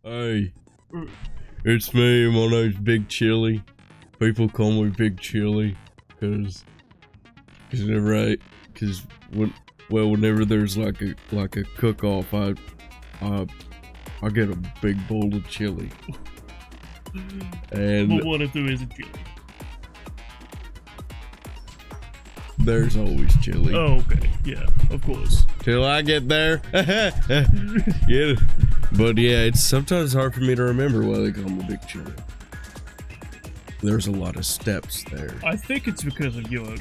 Hey, it's me. My name's Big Chili. People call me Big Chili because whenever there's like a cook-off, I get a big bowl of chili. And but what if there isn't chili? There's always chili. Oh, okay. Yeah, of course. Till I get there. Yeah. But yeah, it's sometimes hard for me to remember why they call me Big Chili. There's a lot of steps there. I think it's because of your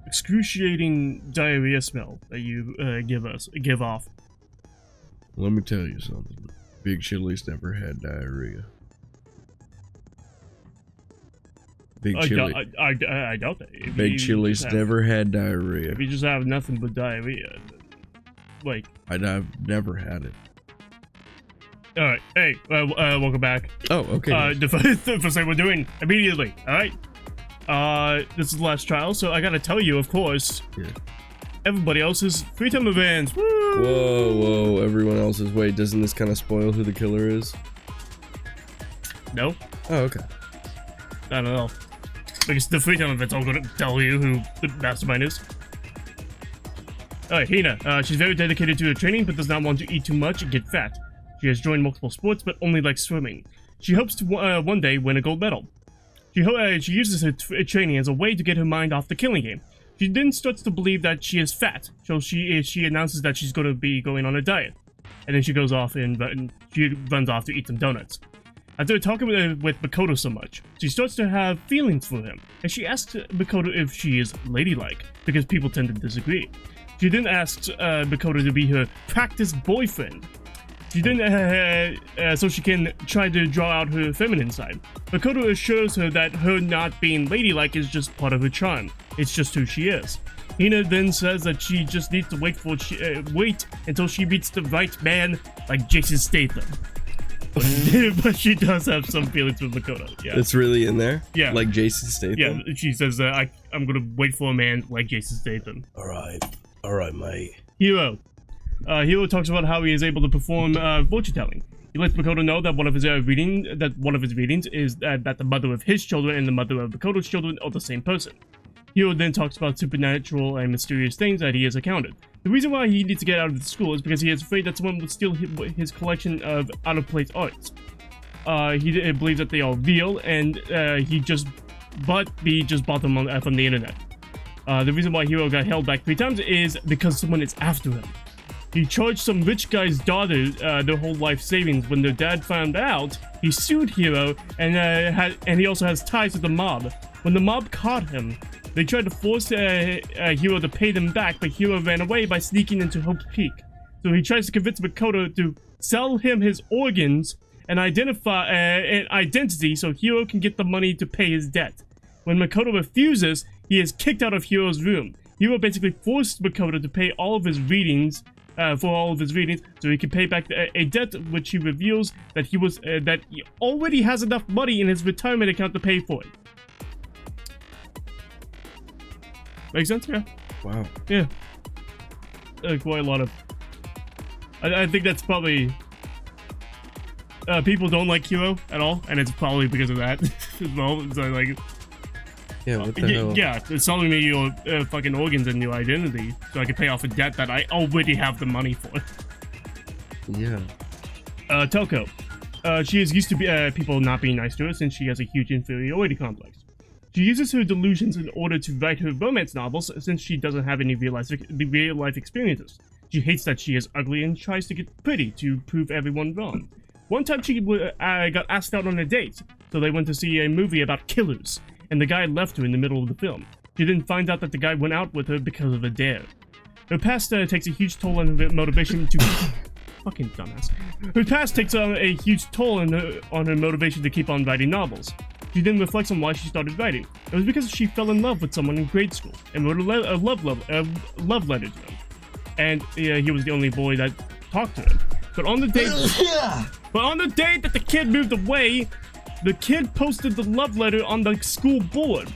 excruciating diarrhea smell that you give off. Let me tell you something. Big Chili's never had diarrhea. Big Chili. I doubt that. Big Chili's never had diarrhea. If you just have nothing but diarrhea, like I've never had it. All right, hey, welcome back. Oh, okay. The first thing we're doing immediately. All right. This is the last trial, so I gotta tell you, of course. Yeah. Everybody else's free time events. Woo! Whoa! Everyone else's. Wait, doesn't this kind of spoil who the killer is? No. Oh, okay. I don't know. Because the free time events are gonna tell you who the Mastermind is. Alright, Hina. She's very dedicated to her training, but does not want to eat too much and get fat. She has joined multiple sports, but only likes swimming. She hopes to one day win a gold medal. She uses her training as a way to get her mind off the killing game. She then starts to believe that she is fat, so she announces that she's going to be going on a diet. And then she goes off and she runs off to eat some donuts. After talking with Makoto so much, she starts to have feelings for him, and she asks Makoto if she is ladylike, because people tend to disagree. She then asks Makoto to be her practice boyfriend. She then, so she can try to draw out her feminine side. Makoto assures her that her not being ladylike is just part of her charm. It's just who she is. Hina then says that she just needs to wait until she meets the right man, like Jason Statham. But she does have some feelings with Makoto. Yeah, it's really in there. Yeah, like Jason Statham. Yeah, she says that I'm gonna wait for a man like Jason Statham. All right, mate. Hiro. Hiro talks about how he is able to perform fortune telling. He lets Makoto know that one of his readings is that the mother of his children and the mother of Makoto's children are the same person. Hiro then talks about supernatural and mysterious things that he has encountered. The reason why he needs to get out of the school is because he is afraid that someone will steal his collection of out-of-place arts. He believes that they are real, and he just bought them from the internet. The reason why Hiro got held back 3 times is because someone is after him. He charged some rich guy's daughter their whole life savings. When their dad found out, he sued Hiro, and he also has ties to the mob. When the mob caught him, they tried to force Hiro to pay them back, but Hiro ran away by sneaking into Hope's Peak. So he tries to convince Makoto to sell him his organs and identify an identity so Hiro can get the money to pay his debt. When Makoto refuses, he is kicked out of Hiro's room. Hiro basically forced Makoto to pay all of his readings, so he can pay back a debt, which he reveals that that he already has enough money in his retirement account to pay for it. Make sense? Yeah. Wow. Yeah. Quite a lot of. I think that's probably. People don't like Hiro at all, and it's probably because of that as well. So like. Yeah, what the hell? Yeah, it's selling me your fucking organs and your identity so I can pay off a debt that I already have the money for. Yeah. Toko. She is used to people not being nice to her since she has a huge inferiority complex. She uses her delusions in order to write her romance novels since she doesn't have any real life experiences. She hates that she is ugly and tries to get pretty to prove everyone wrong. One time she got asked out on a date, so they went to see a movie about killers. And the guy left her in the middle of the film. She then finds out that the guy went out with her because of a dare. Her past takes a huge toll on her motivation to... Fucking dumbass. Her past takes a huge toll on her motivation to keep on writing novels. She then reflects on why she started writing. It was because she fell in love with someone in grade school and wrote a love letter to him. And he was the only boy that talked to him. But on the day that the kid moved away, the kid posted the love letter on the school board.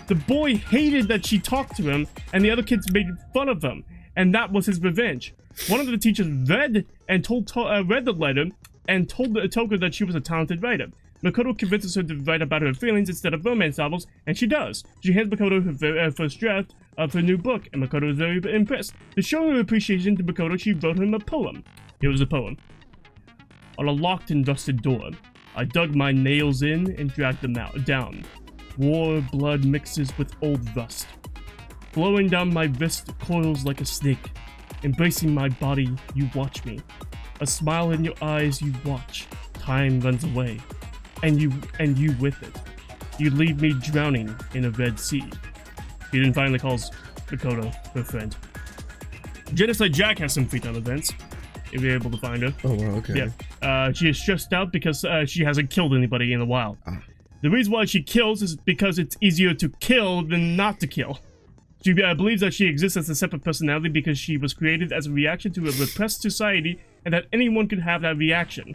The boy hated that she talked to him, and the other kids made fun of him, and that was his revenge. One of the teachers read the letter and told her that she was a talented writer. Makoto convinces her to write about her feelings instead of romance novels, and she does. She hands Makoto her first draft of her new book, and Makoto is very impressed. To show her appreciation to Makoto, she wrote him a poem. Here was the poem. On a locked and rusted door, I dug my nails in and dragged them down. War blood mixes with old rust. Flowing down my wrist coils like a snake. Embracing my body, you watch me. A smile in your eyes, you watch. Time runs away. And you with it. You leave me drowning in a red sea. He then finally calls Makoto her friend. Genocide Jack has some free time events, if you're able to find her. Oh, wow, okay. Yeah. She is stressed out because she hasn't killed anybody in a while. The reason why she kills is because it's easier to kill than not to kill. She believes that she exists as a separate personality because she was created as a reaction to a repressed society and that anyone could have that reaction.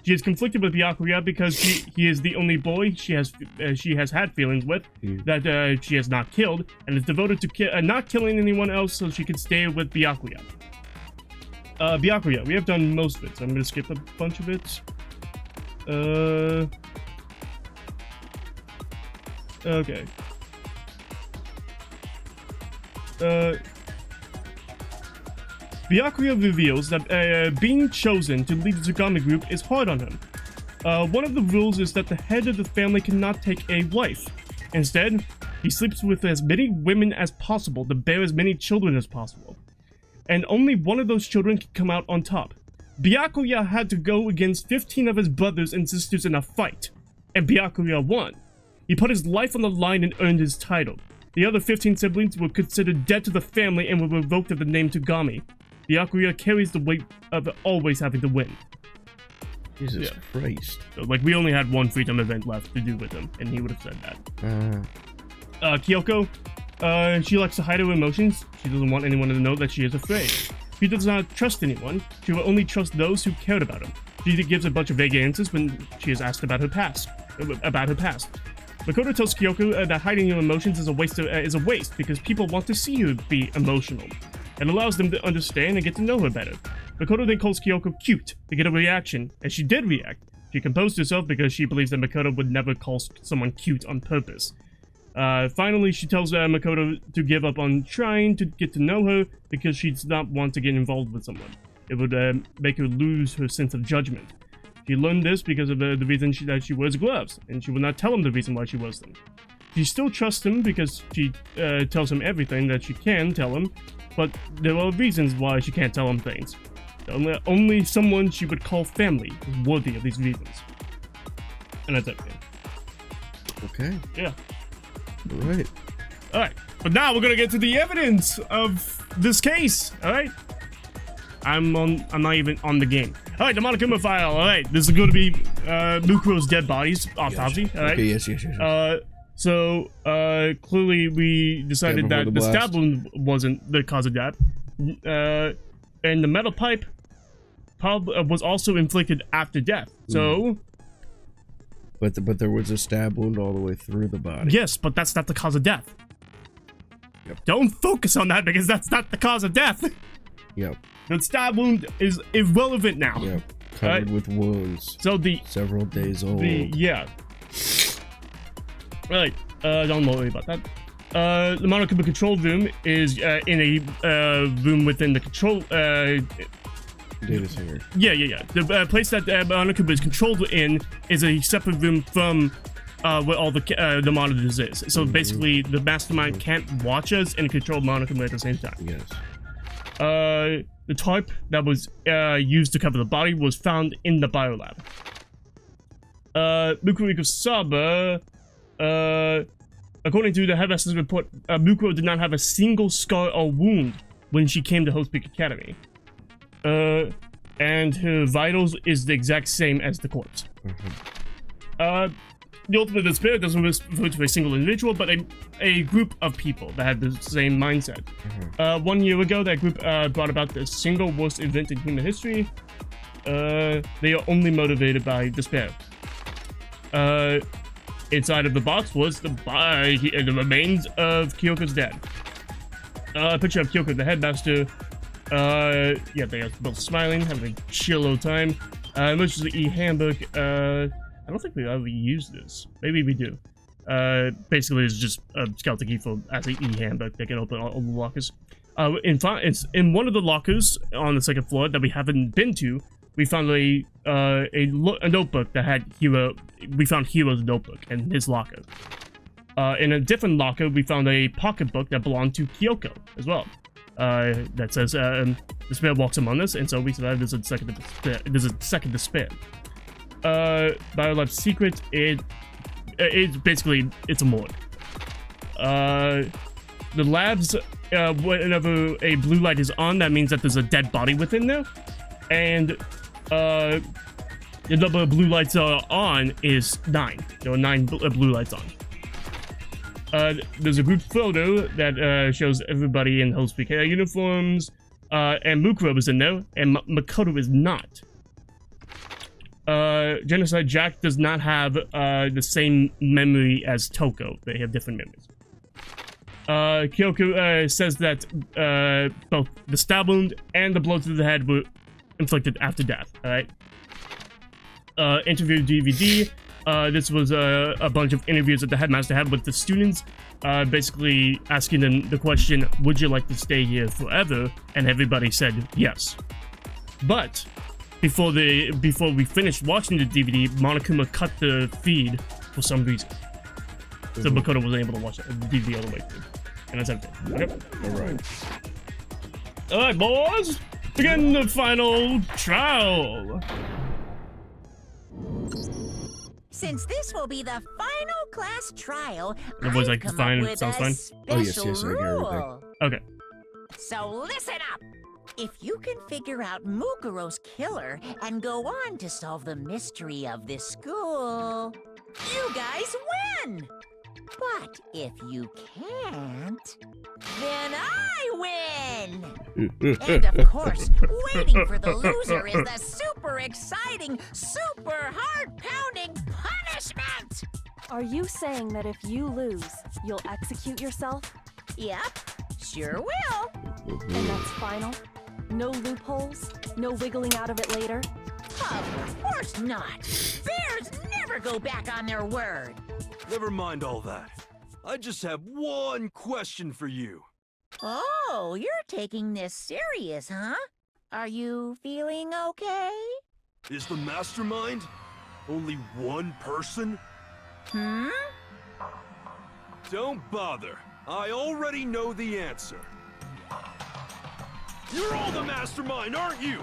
She is conflicted with Byakuya because he is the only boy she has had feelings with that she has not killed, and is devoted to not killing anyone else so she can stay with Byakuya. Byakuya, we have done most of it, so I'm going to skip a bunch of it. Okay. Byakuya reveals that being chosen to lead the Tsugami group is hard on him. One of the rules is that the head of the family cannot take a wife. Instead, he sleeps with as many women as possible to bear as many children as possible. And only one of those children can come out on top. Byakuya had to go against 15 of his brothers and sisters in a fight, and Byakuya won. He put his life on the line and earned his title. The other 15 siblings were considered dead to the family and were revoked of the name Tsugami. Byakuya carries the weight of always having to win. Jesus Christ. So, like, we only had one freedom event left to do with him, and he would have said that. Kyoko, she likes to hide her emotions. She doesn't want anyone to know that she is afraid. She does not trust anyone. She will only trust those who cared about her. She gives a bunch of vague answers when she is asked about her past. Makoto tells Kyoko that hiding your emotions is a waste because people want to see you be emotional. It allows them to understand and get to know her better. Makoto then calls Kyoko cute to get a reaction, and she did react. She composed herself because she believes that Makoto would never call someone cute on purpose. Finally, she tells Makoto to give up on trying to get to know her because she does not want to get involved with someone. It would make her lose her sense of judgment. She learned this because of the reason that she wears gloves, and she will not tell him the reason why she wears them. She still trusts him because she tells him everything that she can tell him, but there are reasons why she can't tell him things. Only someone she would call family is worthy of these reasons. And that's it. Okay. Yeah. Alright. Alright. But now we're gonna get to the evidence of this case. Alright. I'm not even on the game. Alright, the Monokuma file. Alright. This is gonna be Mukuro's dead bodies autopsy. Alright. Okay, yes. So clearly we decided that the stab wound wasn't the cause of death. And the metal pipe was also inflicted after death. So But there was a stab wound all the way through the body. Yes, but that's not the cause of death. Yep. Don't focus on that because that's not the cause of death. Yep. The stab wound is irrelevant now. Yep. Covered with wounds. So several days old. Yeah. Right. Don't worry about that. The Monokuma control room is in a room within the control Data center. Yeah. The place that Monokuma is controlled in is a separate room from where all the monitors is. So basically, the Mastermind can't watch us and control Monokuma at the same time. Yes. The tarp that was used to cover the body was found in the biolab. Mukuro Saba, according to the headmaster's report, Mukuro did not have a single scar or wound when she came to Host Peak Academy. And her vitals is the exact same as the corpse. The ultimate despair doesn't refer to a single individual, but a group of people that had the same mindset. 1 year ago, that group brought about the single worst event in human history. They are only motivated by despair. Inside of the box was the remains of Kyoko's dad. A picture of Kyoko, the headmaster. Yeah, they are both smiling, having a chill old time. Emergency e-handbook. I don't think we ever used this. Maybe we do. Basically, it's just a skeleton key for as an e-handbook that can open all the lockers. It's in one of the lockers on the second floor that we haven't been to. We found a notebook that had Hero. We found Hero's notebook in his locker. In a different locker, we found a pocketbook that belonged to Kyoko as well. That says despair walks among us, and so we survived. There's a second to spare. Biolab's secret. It's basically it's a morgue. The labs. Whenever a blue light is on, that means that there's a dead body within there, and the number of blue lights on is 9. There are 9 blue lights on. There's a group photo that shows everybody in Host PK uniforms, and Mukuro is in there, and Makoto is not. Genocide Jack does not have the same memory as Toko. They have different memories. Kyoko says that both the stab wound and the blow to the head were inflicted after death. Alright. Interview DVD. This was a bunch of interviews that the headmaster had with the students, basically asking them the question, would you like to stay here forever? And everybody said yes. But before we finished watching the DVD, Monokuma cut the feed for some reason. So Makoto wasn't able to watch the DVD all the way through. And that's everything. Okay? Alright, boys! Begin the final trial! Since this will be the final class trial, Everyone's like, I've come fine, up with sounds a fine. Oh, yes, special yes, I hear everything. rule. Okay. So listen up! If you can figure out Mukuro's killer and go on to solve the mystery of this school, you guys win! But if you can't, then I win! And of course, waiting for the loser is the super exciting, super heart-pounding punishment! Are you saying that if you lose, you'll execute yourself? Yep, sure will. And that's final? No loopholes? No wiggling out of it later? Of course not! Bears never go back on their word! Never mind all that. I just have one question for you. Oh, you're taking this serious, huh? Are you feeling okay? Is the Mastermind only one person? Hmm? Don't bother. I already know the answer. You're all the Mastermind, aren't you?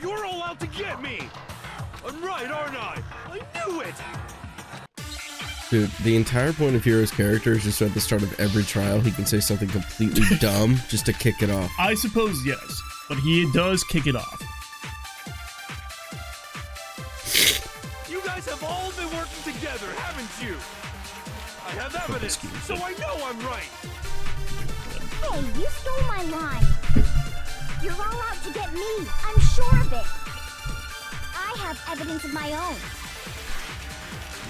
You're all out to get me! I'm right, aren't I? I knew it! Dude, the entire point of Hero's character is just at the start of every trial, he can say something completely dumb just to kick it off. I suppose yes, but he does kick it off. You guys have all been working together, haven't you? I have evidence, so I know I'm right! Hey, you stole my line. You're all out to get me. I'm sure of it. I have evidence of my own.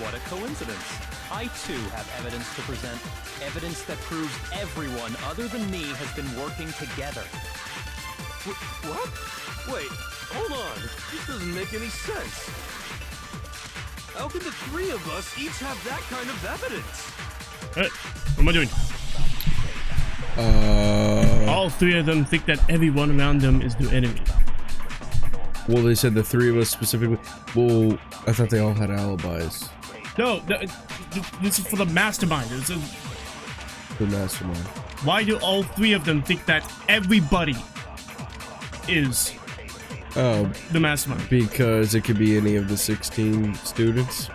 What a coincidence. I too have evidence to present. Evidence that proves everyone other than me has been working together. What? Wait, hold on. This doesn't make any sense. How can the three of us each have that kind of evidence? Alright, what am I doing? All 3 of them think that everyone around them is their enemy. Well, they said the 3 of us specifically. Well, I thought they all had alibis. No, this is for the Mastermind. This is, The Mastermind. why do all 3 of them think that everybody is Oh, the Mastermind? because it could be any of the 16 students.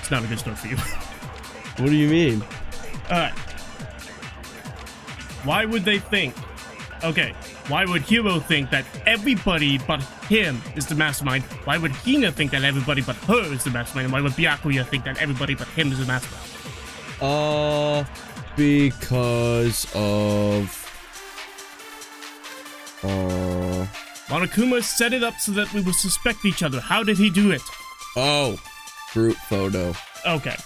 It's not a good start for you. What do you mean? Alright. Why would they think? Okay, why would Hiro think that everybody but him is the Mastermind? Why would Hina think that everybody but her is the Mastermind? And why would Byakuya think that everybody but him is the Mastermind? Because of... Monokuma set it up so that we would suspect each other. How did he do it? Oh, group photo. Okay.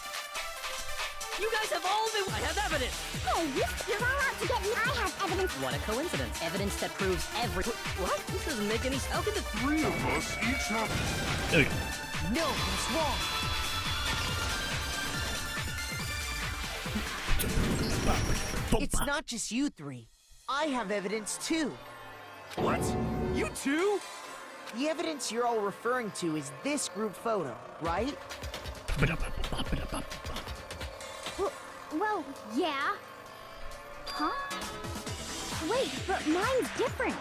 You guys have all been I have evidence! Hey, you're all out to get me. I have evidence. What a coincidence. Evidence that proves What? This doesn't make any sense. How can the three of us each have... There we go. No, that's wrong. It's not just you three. I have evidence too. What? You too? The evidence you're all referring to is this group photo, right? Well, yeah. Huh? Wait, but mine's different.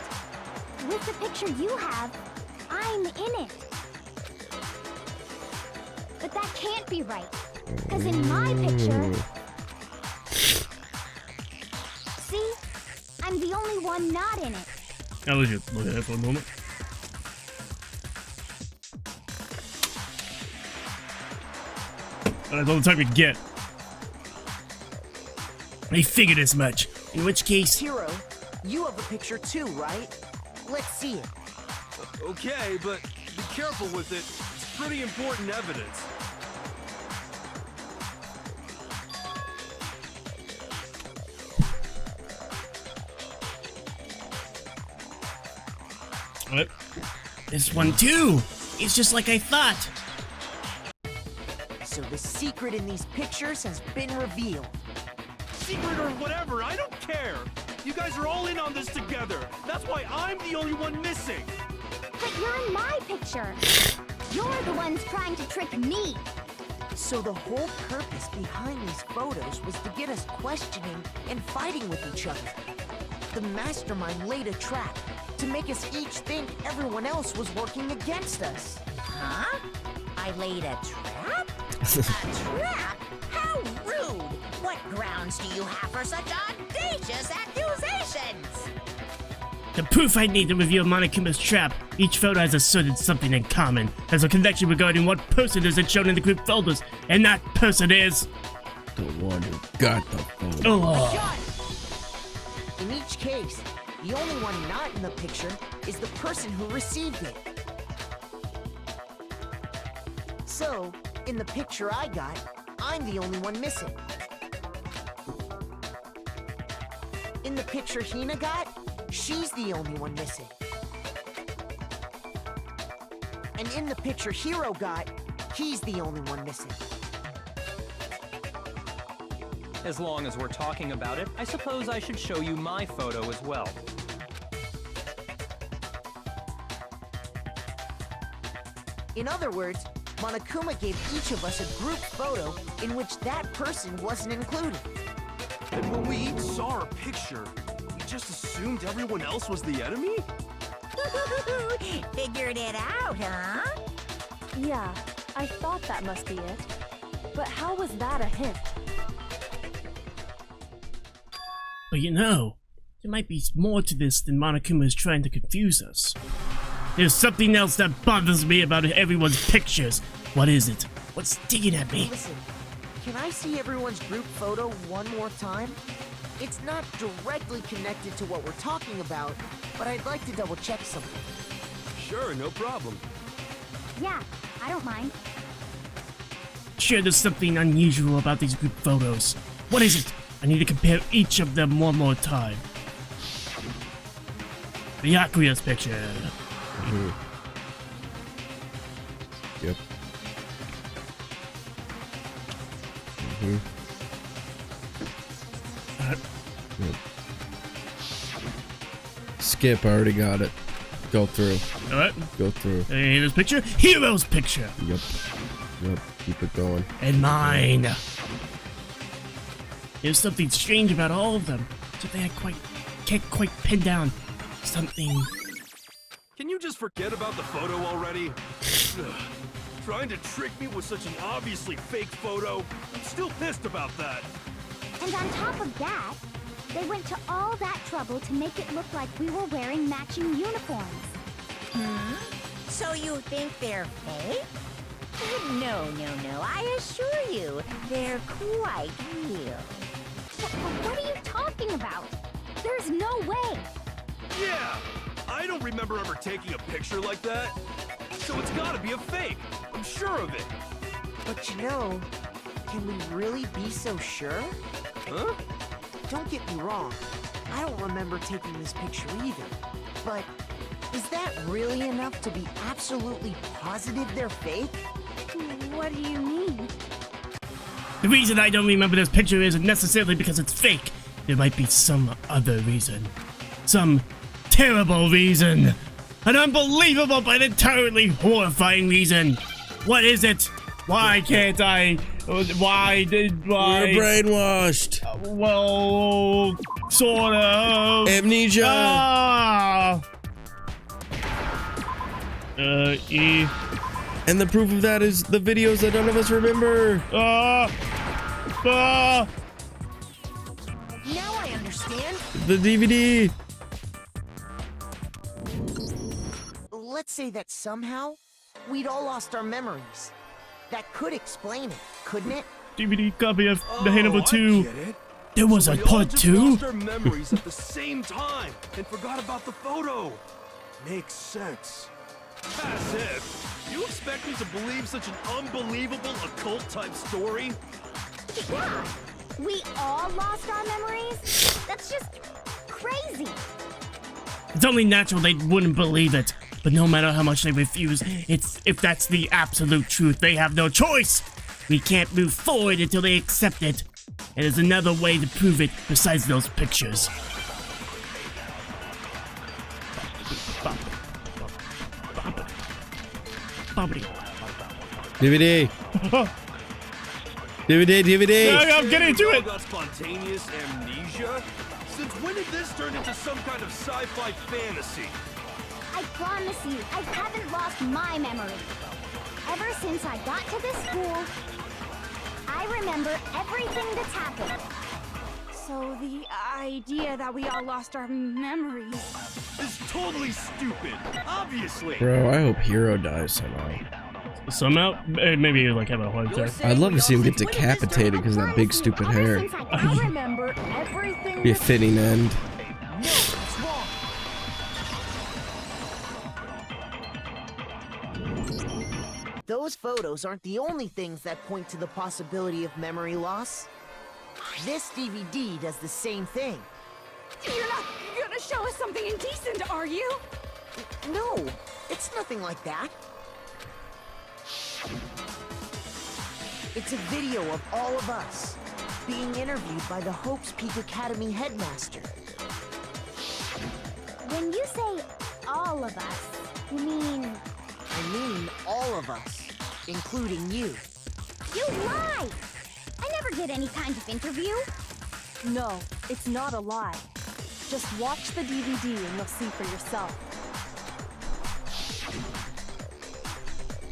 With the picture you have, I'm in it. But that can't be right. Because in my picture... See? I'm the only one not in it. Now let's just look at it for a moment. That's all the time we get. I figured as much. In which case... Hero, you have a picture too, right? Let's see it. Okay, but be careful with it. It's pretty important evidence. What? This one too! It's just like I thought! So the secret in these pictures has been revealed. Secret or whatever, I don't care. You guys are all in on this together. That's why I'm the only one missing. But you're in my picture. You're the ones trying to trick me. So the whole purpose behind these photos was to get us questioning and fighting with each other. The Mastermind laid a trap to make us each think everyone else was working against us. Huh? I laid a trap? A trap? How rude! What grounds do you have for such audacious accusations? The proof I need to reveal Monokuma's trap. Each photo has asserted something in common. There's a connection regarding what person is it shown in the group photos, and that person is... The one who got the phone. Oh. Shot! In each case, the only one not in the picture is the person who received it. So, in the picture I got, I'm the only one missing. In the picture Hina got, she's the only one missing. And in the picture Hiro got, he's the only one missing. As long as we're talking about it, I suppose I should show you my photo as well. In other words, Monokuma gave each of us a group photo in which that person wasn't included. And when we each saw our picture, we just assumed everyone else was the enemy? Figured it out, huh? Yeah, I thought that must be it. But how was that a hint? But you know, there might be more to this than Monokuma is trying to confuse us. There's something else that bothers me about everyone's pictures. What is it? What's digging at me? Listen, can I see everyone's group photo one more time? It's not directly connected to what we're talking about, but I'd like to double check something. Sure, no problem. Yeah, I don't mind. Sure, there's something unusual about these group photos. What is it? I need to compare each of them one more time. The Aqua's picture. Mm-hmm. Yep. Mm-hmm. Yep. Skip, I already got it. Go through. Alright. Go through. Hero's picture. Hero's picture. Yep. Yep. Keep it going. And mine. There's something strange about all of them. Something I can't quite pin down. Something. Can you just forget about the photo already? Ugh. Trying to trick me with such an obviously fake photo? I'm still pissed about that. And on top of that, they went to all that trouble to make it look like we were wearing matching uniforms. So you think they're fake? No, I assure you, they're quite real. What are you talking about? There's no way. Yeah! I don't remember ever taking a picture like that. So it's gotta be a fake. I'm sure of it. But you know, can we really be so sure? Huh? Don't get me wrong. I don't remember taking this picture either. But is that really enough to be absolutely positive they're fake? What do you mean? The reason I don't remember this picture isn't necessarily because it's fake. There might be some other reason. Some terrible reason. An unbelievable but entirely horrifying reason. What is it? Why can't I? Why? You're brainwashed. Well, sort of. Amnesia. E. And the proof of that is the videos that none of us remember. Now I understand. The DVD. Let's say that somehow we'd all lost our memories. That could explain it, couldn't it? DVD copy of The Oh, Hannibal I 2. get it. There was a We all part just 2? lost our memories at the same time and forgot about the photo. Makes sense. As if. You expect me to believe such an unbelievable occult-type story? Yeah, we all lost our memories? That's just crazy. It's only natural they wouldn't believe it. But no matter how much they refuse, if that's the absolute truth, they have no choice. We can't move forward until they accept it. And there's another way to prove it besides those pictures. DVD. DVD. Yeah, I'm getting to You all it. got spontaneous amnesia? Since when did this turn into some kind of sci-fi fantasy? I promise you, I haven't lost my memory. Ever since I got to this school, I remember everything that's happened. So the idea that we all lost our memories. It's totally stupid. Obviously. Bro, I hope Hero dies somehow. Somehow, maybe like having a heart attack. I'd love to see him get decapitated because of that big stupid hair. Ever since I remember everything Be a fitting end. That's wrong. Those photos aren't the only things that point to the possibility of memory loss. This DVD does the same thing. You're not gonna show us something indecent, are you? No, it's nothing like that. It's a video of all of us being interviewed by the Hope's Peak Academy headmaster. When you say all of us, you mean I mean all of us, including you. you lie? I never did any kind of interview. No, it's not a lie. Just watch the DVD and you'll see for yourself.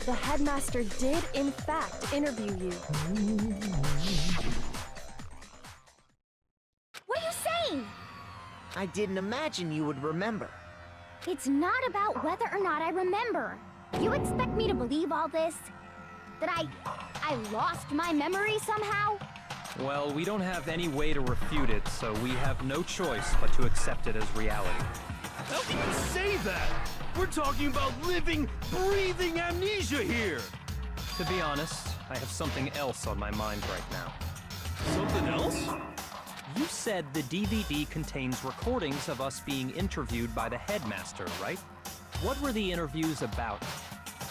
The headmaster did, in fact, interview you. What are you saying? I didn't imagine you would remember. It's not about whether or not I remember. You expect me to believe all this? That I lost my memory somehow? Well, we don't have any way to refute it, so we have no choice but to accept it as reality. How can you say that? We're talking about living, breathing amnesia here. To be honest, I have something else on my mind right now. Something else? You said the DVD contains recordings of us being interviewed by the headmaster, right? What were the interviews about?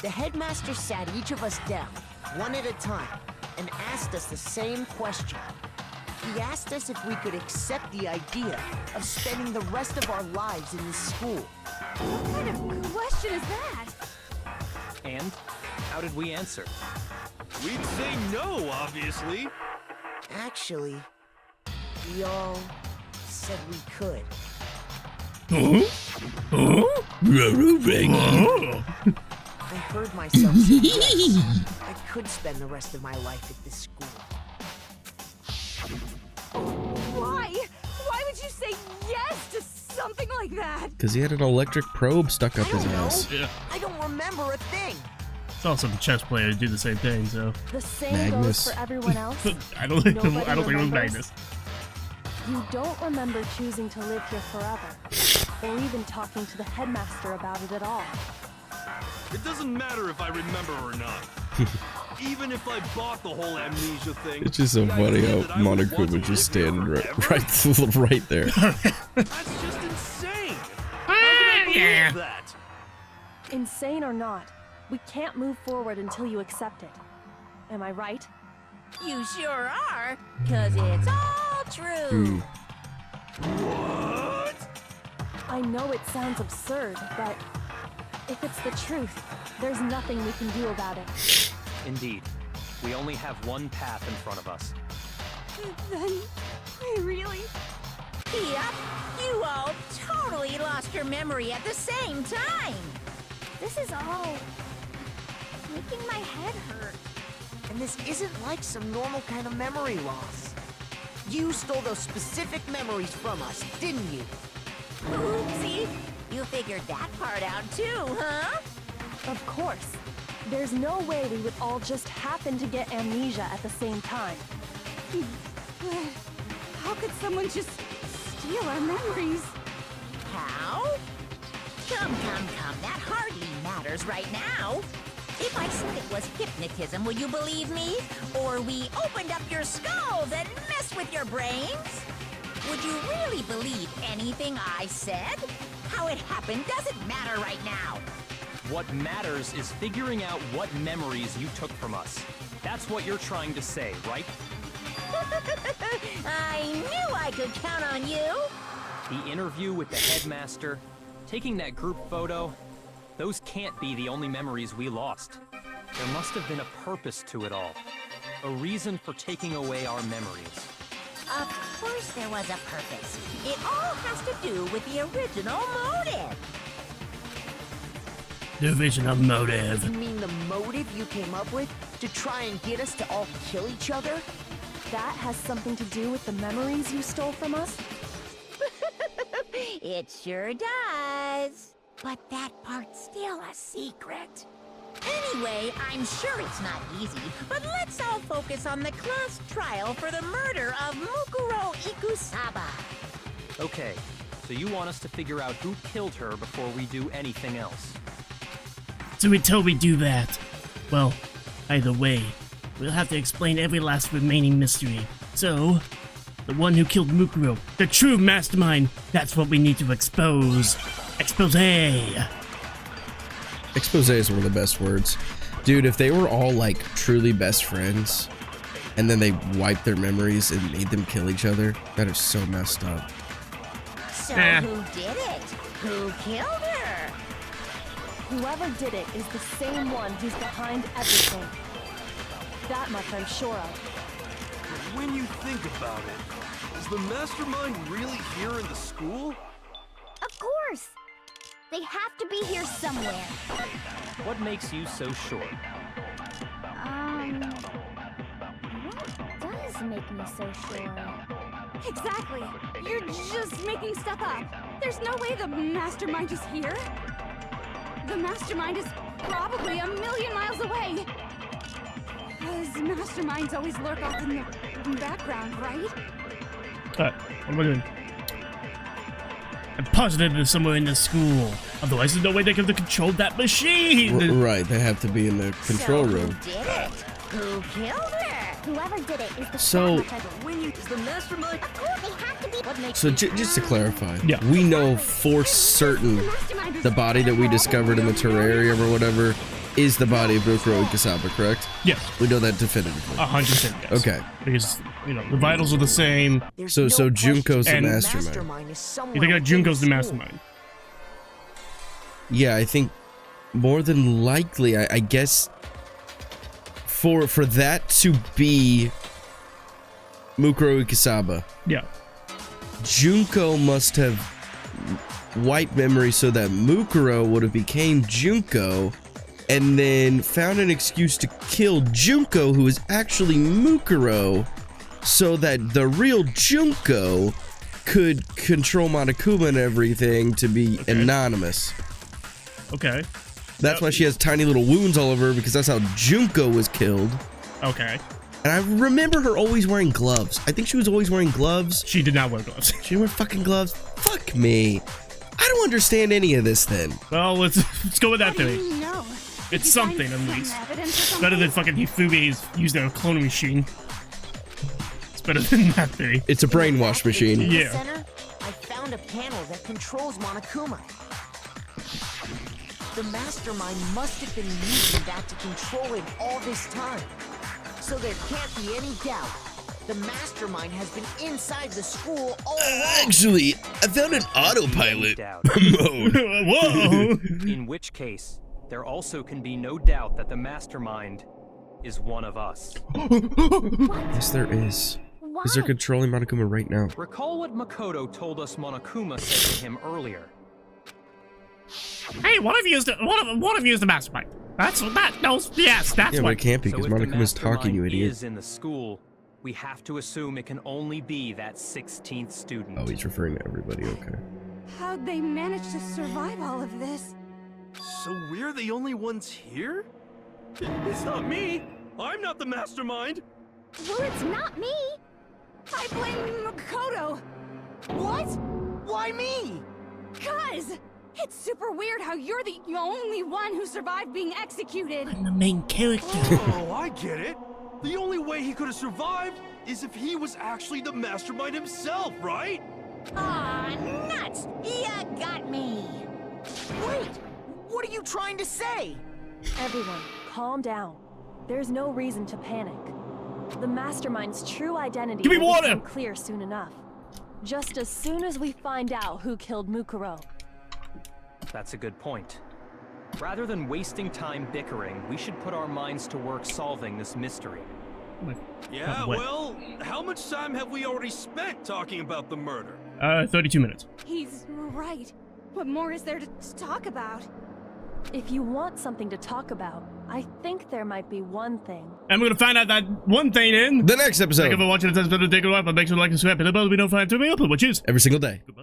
The headmaster sat each of us down, one at a time, and asked us the same question. He asked us if we could accept the idea of spending the rest of our lives in this school. What kind of question is that? And how did we answer? We'd say no, obviously. Actually, we all said we could. I heard myself say yes. I could spend the rest of my life at this school. Why? Why would you say yes to something like that? Because he had an electric probe stuck up I his don't know. ass. Yeah. I don't remember a thing. Saw some chess players do the same thing, so The same Magnus. goes for everyone else. I don't think Nobody it was remembers? Magnus. You don't remember choosing to live here forever, or even talking to the headmaster about it at all. It doesn't matter if I remember or not. even if I bought the whole amnesia thing. It's just so the funny idea how that I would want Monokuma to just live here standing forever? right there. That's just insane. How can I believe that? Insane or not, we can't move forward until you accept it. Am I right? You sure are, 'cause it's all true. What? I know it sounds absurd, but if it's the truth, there's nothing we can do about it. Indeed. We only have one path in front of us. Then I really... Yep, you all totally lost your memory at the same time. This is all making my head hurt. And this isn't like some normal kind of memory loss. You stole those specific memories from us, didn't you? Oopsie, you figured that part out too, huh? Of course. There's no way we would all just happen to get amnesia at the same time. But how could someone just steal our memories? How? Come, that hardly matters right now. If I said it was hypnotism, would you believe me? Or we opened up your skulls and messed with your brains? Would you really believe anything I said? How it happened doesn't matter right now. What matters is figuring out what memories you took from us. That's what you're trying to say, right? I knew I could count on you. The interview with the headmaster, taking that group photo, those can't be the only memories we lost. There must have been a purpose to it all. A reason for taking away our memories. Of course there was a purpose. It all has to do with the original motive. The original motive. You mean the motive you came up with to try and get us to all kill each other? That has something to do with the memories you stole from us? It sure does. But that part's still a secret. Anyway, I'm sure it's not easy, but let's all focus on the class trial for the murder of Mukuro Ikusaba. Okay, so you want us to figure out who killed her before we do anything else. So until we do that, well, either way, we'll have to explain every last remaining mystery. So, the one who killed Mukuro, the true mastermind, that's what we need to expose. Exposé! Expose is one of the best words. Dude, if they were all like truly best friends and then they wiped their memories and made them kill each other, that is so messed up. So who did it? Who killed her? Whoever did it is the same one who's behind everything. That much I'm sure of. When you think about it, is the mastermind really here in the school? Of course! They have to be here somewhere. What makes you so sure? What does make me so sure? Exactly. You're just making stuff up. There's no way the mastermind is here. The mastermind is probably a million miles away. Because masterminds always lurk off in the background, right? Alright, what am I doing? I'm positive they're somewhere in the school. Otherwise, there's no way they could have controlled that machine! Right, they have to be in the control room. Who did it? Who killed her? Whoever did it is the So- is the mastermind. Of course, they have to be. What makes So just to clarify, Yeah. we know for certain the body that we discovered in the terrarium or whatever is the body of Mukuro Ikusaba, correct? Yes, We know that definitively. 100% yes. Okay. Because, you know, the vitals are the same. There's So no Junko's the And- mastermind. is somewhere You think that within Junko's the school. mastermind? Yeah, I think more than likely, I guess for that to be Mukuro Ikusaba, Yeah. Junko must have wiped memory so that Mukuro would have became Junko and then found an excuse to kill Junko, who is actually Mukuro, so that the real Junko could control Monokuma and everything to be anonymous. Okay. That's why she has tiny little wounds all over her, because that's how Junko was killed. Okay. And I remember her always wearing gloves. I think she was always wearing gloves. She did not wear gloves. She didn't wear fucking gloves. Fuck me. I don't understand any of this then. Well, let's go with that theory. No. It's you find something, at some least. evidence or Better than something? fucking Hifuge's used their cloning machine. It's better than that theory. It's a brainwash machine. In the Yeah. center, I found a panel that controls Monokuma. The Mastermind must have been using that to control him all this time. So there can't be any doubt. The Mastermind has been inside the school all along. Actually, I found an autopilot Doubt. mode. Whoa! In which case, there also can be no doubt that the Mastermind is one of us. Yes, there is. Because they're Why? controlling Monokuma right now. Recall what Makoto told us Monokuma said to him earlier. Hey, one of you is the mastermind. That's that. No, yes, that's Yeah, but what. it can't be So because if the Monokuma's talking, you Mastermind idiot. is in the school, we have to assume it can only be that 16th student. Oh, he's referring to everybody, okay. How'd they manage to survive all of this? So we're the only ones here? It's not me! I'm not the mastermind! Well, it's not me. I blame Makoto. What? Why me? Cuz it's super weird how you're the only one who survived being executed. The main character. Oh, I get it! The only way he could have survived is if he was actually the mastermind himself, right? Aw, nuts! Ya got me! Wait, what are you trying to say? Everyone, calm down. There's no reason to panic. The Mastermind's true identity Give me will water! become clear soon enough. Just as soon as we find out who killed Mukuro. That's a good point. Rather than wasting time bickering, we should put our minds to work solving this mystery. Yeah, What? well, how much time have we already spent talking about the murder? 32 minutes. He's right. What more is there to talk about? If you want something to talk about, I think there might be one thing. And we're gonna find out that one thing in The next Thank you episode, for watching this episode of Danganronpa. Make sure to like and subscribe, and the bell will be notified to me upload, which is every single day. goodbye.